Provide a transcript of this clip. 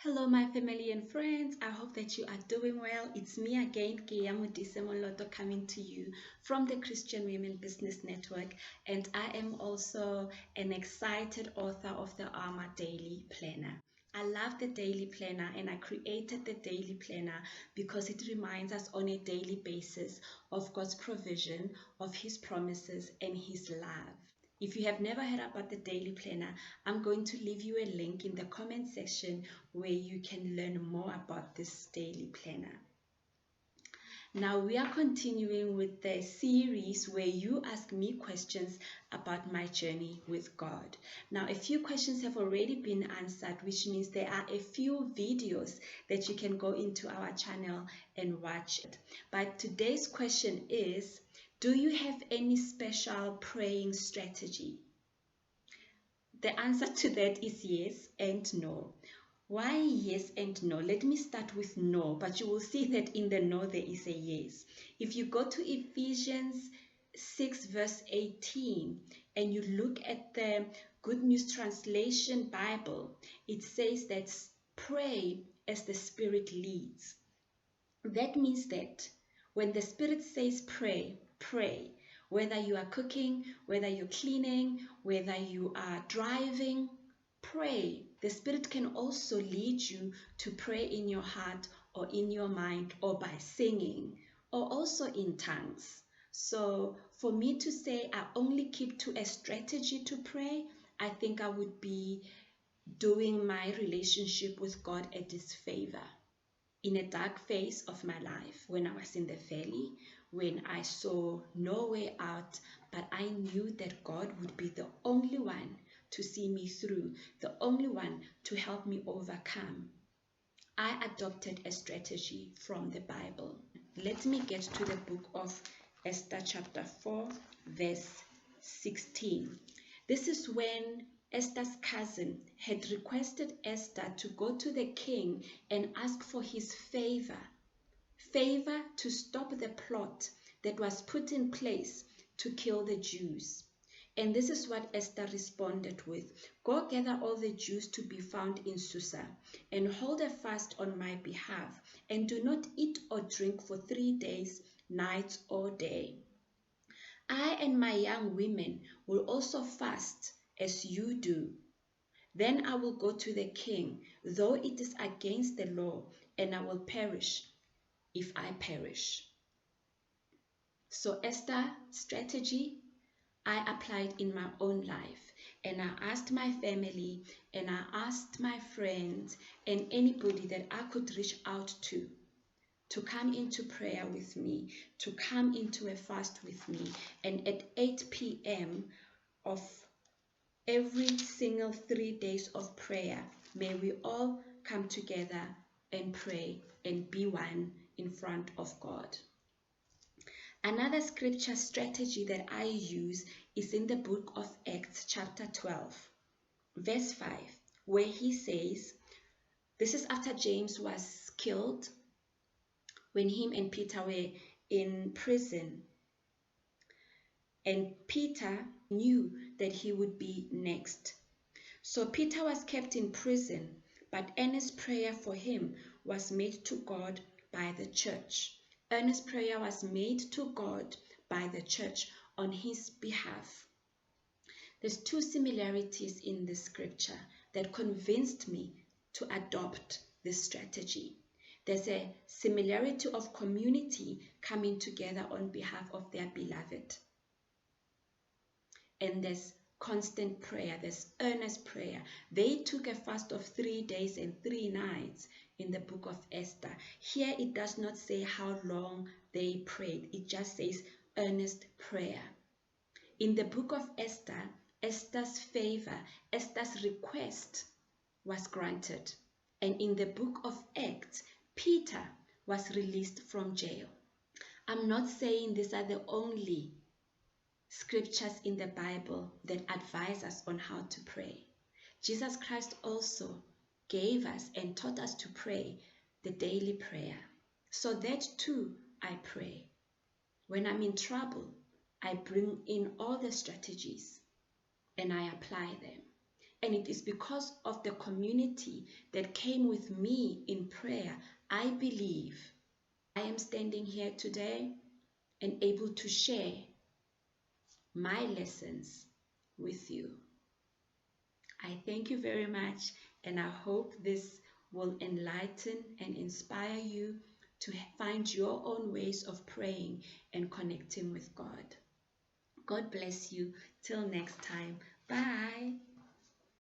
Hello, my family and friends. I hope that you are doing well. It's me again, Kia Modisemoloto, coming to you from the Christian Women Business Network, and I am also an excited author of the Armor Daily Planner. I love the daily planner, and I created the daily planner because it reminds us on a daily basis of God's provision, of His promises, and His love. If you have never heard about the daily planner, I'm going to leave you a link in the comment section where you can learn more about this daily planner. Now we are continuing with the series where you ask me questions about my journey with God. Now a few questions have already been answered, which means there are a few videos that you can go into our channel and watch it. But today's question is, do you have any special praying strategy? The answer to that is yes and no. Why yes and no? Let me start with no, but you will see that in the no there is a yes. If you go to Ephesians 6 verse 18 and you look at the Good News Translation Bible, it says that pray as the Spirit leads. That means that when the Spirit says pray, pray. Whether you are cooking, whether you're cleaning, whether you are driving, pray. The Spirit can also lead you to pray in your heart or in your mind or by singing or also in tongues. So for me to say I only keep to a strategy to pray, I think I would be doing my relationship with God a disfavor. In a dark phase of my life, when I was in the valley, when I saw no way out, but I knew that God would be the only one to see me through, the only one to help me overcome, I adopted a strategy from the Bible. Let me get to the book of Esther chapter 4 verse 16. This is when Esther's cousin had requested Esther to go to the king and ask for his favor to stop the plot that was put in place to kill the Jews. And this is what Esther responded with. Go gather all the Jews to be found in Susa and hold a fast on my behalf, and do not eat or drink for 3 days, night or day. I and my young women will also fast as you do. Then I will go to the king, though it is against the law, and I will perish if I perish. So Esther's strategy, I applied in my own life, and I asked my family, and I asked my friends, and anybody that I could reach out to come into prayer with me, to come into a fast with me. And at 8 p.m. of every single 3 days of prayer, may we all come together and pray and be one in front of God. Another scripture strategy that I use is in the book of Acts chapter 12, verse 5, where he says, this is after James was killed, when him and Peter were in prison. And Peter knew that he would be next. So Peter was kept in prison, but earnest prayer for him was made to God by the church. Earnest prayer was made to God by the church on his behalf. There's two similarities in this scripture that convinced me to adopt this strategy. There's a similarity of community coming together on behalf of their beloved. And there's constant prayer, there's earnest prayer. They took a fast of 3 days and 3 nights in the book of Esther. Here it does not say how long they prayed, it just says earnest prayer. In the book of Esther, Esther's favor, Esther's request was granted. And in the book of Acts, Peter was released from jail. I'm not saying these are the only scriptures in the Bible that advise us on how to pray. Jesus Christ also gave us and taught us to pray the daily prayer. So that too I pray. When I'm in trouble, I bring in all the strategies and I apply them. And it is because of the community that came with me in prayer, I believe I am standing here today and able to share my lessons with you. I thank you very much, and I hope this will enlighten and inspire you to find your own ways of praying and connecting with God. God bless you. Till next time. Bye.